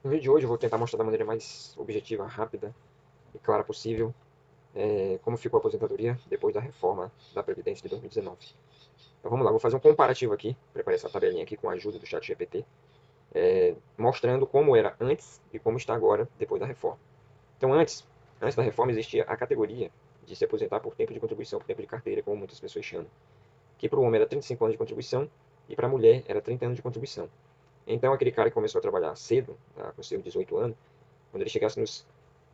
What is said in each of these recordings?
No vídeo de hoje eu vou tentar mostrar da maneira mais objetiva, rápida e clara possível como ficou a aposentadoria depois da reforma da Previdência de 2019. Então vamos lá, vou fazer um comparativo aqui, preparei essa tabelinha aqui com a ajuda do ChatGPT, mostrando como era antes e como está agora depois da reforma. Então antes da reforma existia a categoria de se aposentar por tempo de contribuição, por tempo de carteira, como muitas pessoas chamam, que para o homem era 35 anos de contribuição e para a mulher era 30 anos de contribuição. Então aquele cara que começou a trabalhar cedo, com seus 18 anos, quando ele chegasse nos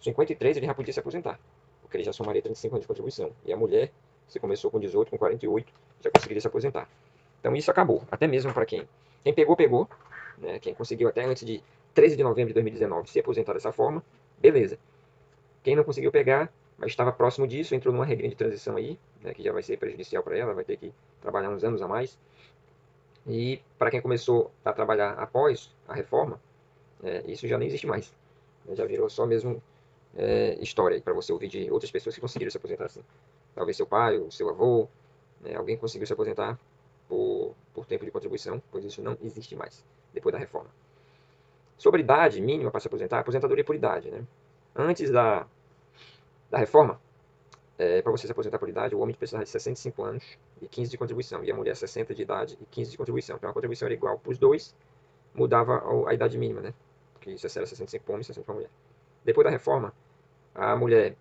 53, ele já podia se aposentar, porque ele já somaria 35 anos de contribuição. E a mulher, se começou com 18, com 48, já conseguiria se aposentar. Então isso acabou, até mesmo para quem pegou, pegou, né? Quem conseguiu até antes de 13 de novembro de 2019 se aposentar dessa forma, beleza. Quem não conseguiu pegar, mas estava próximo disso, entrou numa regrinha de transição aí, né, que já vai ser prejudicial para ela, vai ter que trabalhar uns anos a mais. E para quem começou a trabalhar após a reforma, isso já nem existe mais. Já virou só mesmo história para você ouvir de outras pessoas que conseguiram se aposentar assim. Talvez seu pai, ou seu avô, né, alguém conseguiu se aposentar por tempo de contribuição, pois isso não existe mais depois da reforma. Sobre idade mínima para se aposentar, aposentadoria por idade. Né? Antes da reforma, para você se aposentar por idade, o homem precisava de 65 anos e 15 de contribuição, e a mulher 60 de idade e 15 de contribuição. Então a contribuição era igual para os dois, mudava a idade mínima, né? Porque isso era 65 para o homem e 60 para a mulher. Depois da reforma, a mulher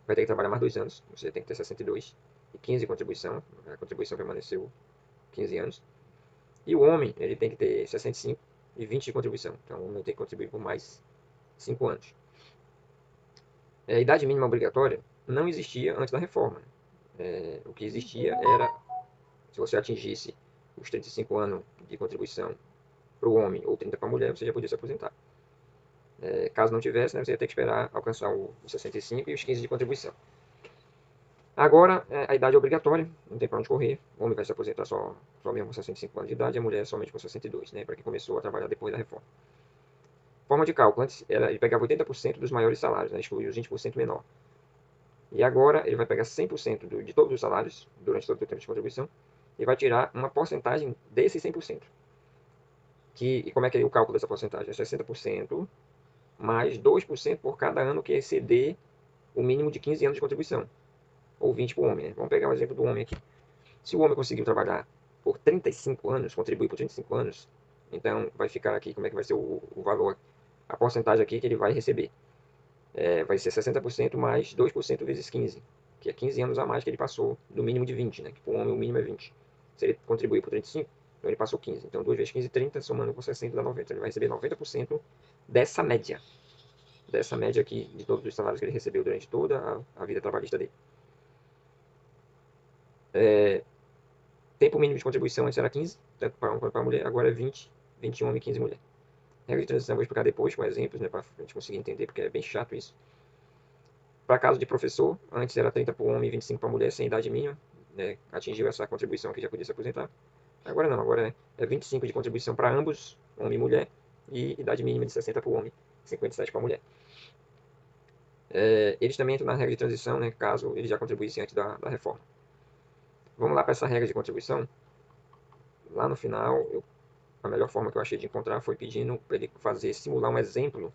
vai ter que trabalhar mais 2 anos, você tem que ter 62 e 15 de contribuição, a contribuição permaneceu 15 anos. E o homem, ele tem que ter 65 e 20 de contribuição, então o homem tem que contribuir por mais 5 anos. A idade mínima obrigatória não existia antes da reforma. O que existia era, se você atingisse os 35 anos de contribuição para o homem ou 30 para a mulher, você já podia se aposentar. Caso não tivesse, né, você ia ter que esperar alcançar os 65 e os 15 de contribuição. Agora, a idade é obrigatória, não tem para onde correr. O homem vai se aposentar só mesmo com 65 anos de idade, e a mulher somente com 62, né, para quem começou a trabalhar depois da reforma. Forma de cálculo, antes ele pegava 80% dos maiores salários, né, excluía os 20% menor. E agora ele vai pegar 100% de todos os salários, durante todo o tempo de contribuição, e vai tirar uma porcentagem desses 100%. E como é que é o cálculo dessa porcentagem? É 60% mais 2% por cada ano que exceder o mínimo de 15 anos de contribuição. Ou 20 para o homem, né? Vamos pegar o exemplo do homem aqui. Se o homem conseguiu trabalhar por 35 anos, contribuir por 35 anos, então vai ficar aqui como é que vai ser o valor, a porcentagem aqui que ele vai receber. Vai ser 60% mais 2% vezes 15, que é 15 anos a mais que ele passou do mínimo de 20, né? Que para o homem o mínimo é 20. Se ele contribuir por 35, então ele passou 15. Então 2 vezes 15, 30, somando com 60 dá 90. Ele vai receber 90% dessa média. Dessa média aqui de todos os salários que ele recebeu durante toda a vida trabalhista dele. Tempo mínimo de contribuição antes era 15, tanto para homem quanto para mulher, agora é 20, 20 homem e 15 mulher. Regra de transição eu vou explicar depois com exemplos, né, para a gente conseguir entender, porque é bem chato isso. Para caso de professor, antes era 30 para o homem e 25 para a mulher, sem idade mínima, né, atingiu essa contribuição que já podia se aposentar. Agora não, agora é 25 de contribuição para ambos, homem e mulher, e idade mínima de 60 para o homem, 57 para a mulher. Eles também entram na regra de transição, né, caso eles já contribuíssem antes da reforma. Vamos lá para essa regra de contribuição. Lá no final, a melhor forma que eu achei de encontrar foi pedindo para ele simular um exemplo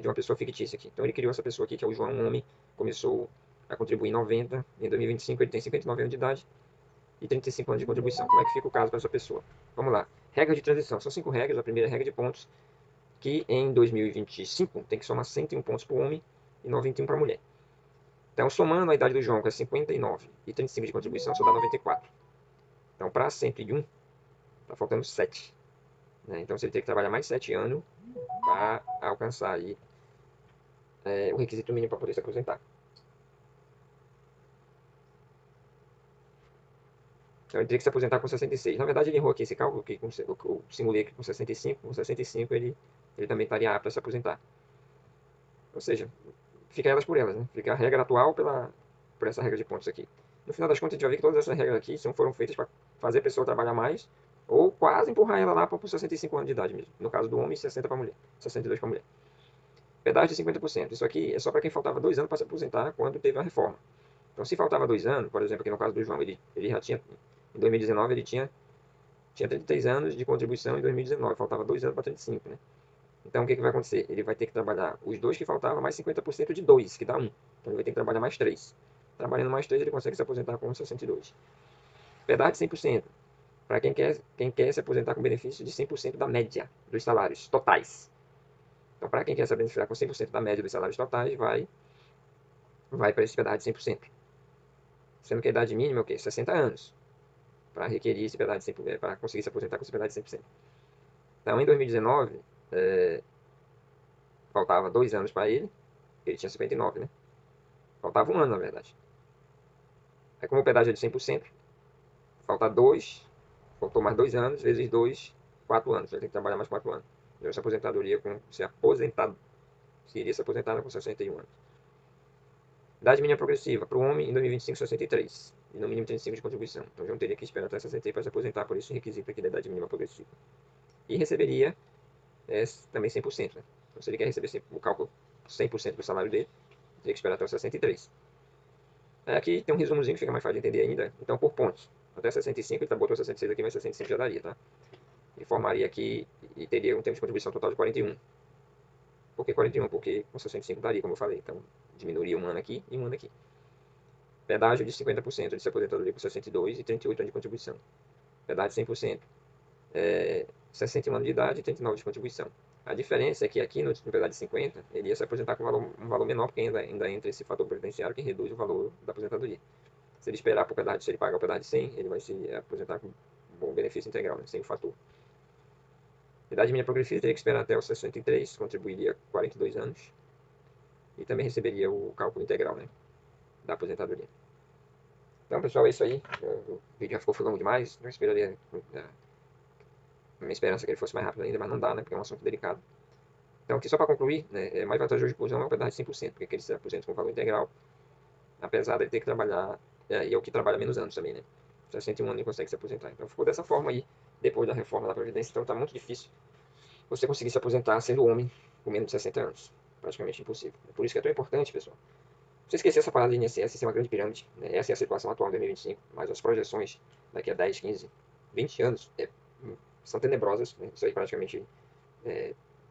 de uma pessoa fictícia aqui. Então ele criou essa pessoa aqui, que é o João, um homem, começou a contribuir em 90, em 2025 ele tem 59 anos de idade e 35 anos de contribuição. Como é que fica o caso para essa pessoa? Vamos lá. Regra de transição. São 5 regras. A primeira regra de pontos, que em 2025 tem que somar 101 pontos para o homem e 91 para a mulher. Então, somando a idade do João, que é 59, e 35 de contribuição, só dá 94. Então, para 101, está faltando 7. Né? Então, você tem que trabalhar mais 7 anos para alcançar aí, o requisito mínimo para poder se aposentar. Então, ele teria que se aposentar com 66. Na verdade, ele errou aqui esse cálculo, que eu simulei aqui com 65. Com 65, ele também estaria apto a se aposentar. Ou seja, fica elas por elas, né? Fica a regra atual por essa regra de pontos aqui. No final das contas, a gente vai ver que todas essas regras aqui foram feitas para fazer a pessoa trabalhar mais ou quase empurrar ela lá para os 65 anos de idade mesmo. No caso do homem, 60 para a mulher, 62 para a mulher. Pedágio de 50%. Isso aqui é só para quem faltava 2 anos para se aposentar quando teve a reforma. Então, se faltava 2 anos, por exemplo, aqui no caso do João, ele já tinha, em 2019, ele tinha 33 anos de contribuição em 2019, faltava 2 anos para 35, né? Então, o que vai acontecer? Ele vai ter que trabalhar os 2 que faltavam, mais 50% de 2, que dá 1. Então, ele vai ter que trabalhar mais 3. Trabalhando mais 3, ele consegue se aposentar com 62. Pedaço de 100%. Para quem quer se aposentar com benefício de 100% da média dos salários totais. Então, para quem quer se beneficiar com 100% da média dos salários totais, vai para esse pedaço de 100%. Sendo que a idade mínima é o quê? 60 anos. Para requerer esse pedaço de 100%, para conseguir se aposentar com esse pedaço de 100%. Então, em 2019, faltava 2 anos para ele tinha 59, né? Faltava 1 ano, na verdade. Aí, como o pedágio é de 100%, falta 2, faltou mais 2 anos, vezes 2, 4 anos. Ele tem que trabalhar mais 4 anos. Então, essa aposentadoria, se aposentado, se iria se aposentar com 61 anos. Idade mínima progressiva, para o homem, em 2025, 63. E no mínimo 35 de contribuição. Então, já teria que esperar até 60 para se aposentar por esse requisito aqui da idade mínima progressiva. E receberia também 100%, né? Então, se ele quer receber o cálculo 100% do salário dele, teria que esperar até os 63. Aqui tem um resumozinho que fica mais fácil de entender ainda. Então, por pontos. Até 65, ele botou 66 aqui, mas 65 já daria, tá? E formaria aqui, e teria um tempo de contribuição total de 41. Por que 41? Porque com 65 daria, como eu falei. Então, diminuiria 1 ano aqui e 1 ano aqui. Pedágio de 50% de se aposentadoria com 62 e 38 anos de contribuição. Pedágio de 100%. 61 anos de idade e 39 de contribuição. A diferença é que aqui no pedágio de 50, ele ia se aposentar com um valor menor, porque ainda entra esse fator previdenciário que reduz o valor da aposentadoria. Se ele esperar por pedágio, se ele pagar o pedágio de 100, ele vai se aposentar com um bom benefício integral, né, sem o fator. Idade mínima progressiva teria que esperar até os 63, contribuiria 42 anos e também receberia o cálculo integral, né, da aposentadoria. Então, pessoal, é isso aí. O vídeo já ficou longo demais. Eu esperaria, minha esperança é que ele fosse mais rápido ainda, mas não dá, né, porque é um assunto delicado. Então, aqui só para concluir, né, é mais vantajoso de inclusão é o pedágio de 100%, porque ele se aposenta com valor integral, apesar de ele ter que trabalhar, e é o que trabalha menos anos também, né? 61 anos ele consegue se aposentar. Então, ficou dessa forma aí, depois da reforma da Previdência. Então, está muito difícil você conseguir se aposentar sendo homem com menos de 60 anos. Praticamente impossível. É por isso que é tão importante, pessoal. Você esquecer essa parada de INSS ser uma grande pirâmide, né? Essa é a situação atual em 2025, mas as projeções daqui a 10, 15, 20 anos são tenebrosas, né? Isso aí praticamente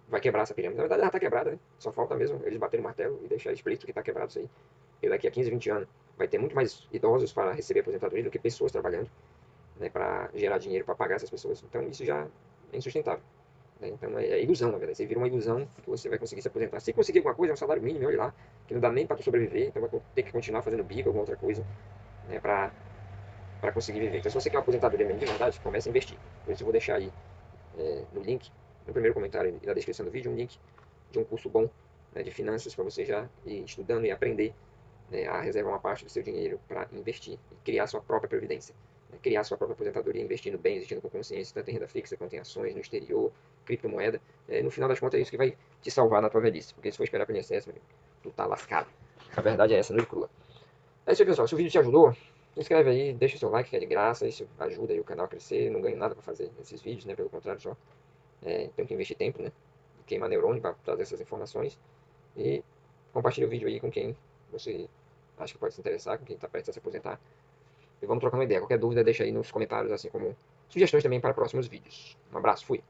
vai quebrar essa pirâmide. Na verdade, ela está quebrada, né? Só falta mesmo eles baterem o martelo e deixar explícito que está quebrado isso aí. E daqui a 15, 20 anos vai ter muito mais idosos para receber aposentadoria do que pessoas trabalhando, né, para gerar dinheiro para pagar essas pessoas. Então isso já é insustentável. Né? Então é ilusão, na verdade. Você vira uma ilusão que você vai conseguir se aposentar. Se conseguir alguma coisa, é um salário mínimo, olha lá, que não dá nem para sobreviver, então vai ter que continuar fazendo bico, alguma outra coisa, né, para conseguir viver. Então se você quer uma aposentadoria mesmo de verdade, comece a investir. Por isso eu vou deixar aí no link, no primeiro comentário e na descrição do vídeo, um link de um curso bom, né, de finanças para você já ir estudando e aprender, né, a reservar uma parte do seu dinheiro para investir e criar sua própria previdência, né, criar sua própria aposentadoria, investindo bem, investindo com consciência, tanto em renda fixa quanto em ações no exterior, criptomoeda. No final das contas é isso que vai te salvar na tua velhice, porque se for esperar pelo INSS, tu tá lascado. A verdade é essa, não é crua. É isso aí, pessoal. Se o vídeo te ajudou, se inscreve aí, deixa o seu like, que é de graça, isso ajuda aí o canal a crescer. Não ganho nada para fazer esses vídeos, né? Pelo contrário, só tenho que investir tempo, né? Queimar neurônio para trazer essas informações. E compartilhe o vídeo aí com quem você acha que pode se interessar, com quem está prestes a se aposentar. E vamos trocar uma ideia. Qualquer dúvida, deixa aí nos comentários, assim como sugestões também para próximos vídeos. Um abraço, fui!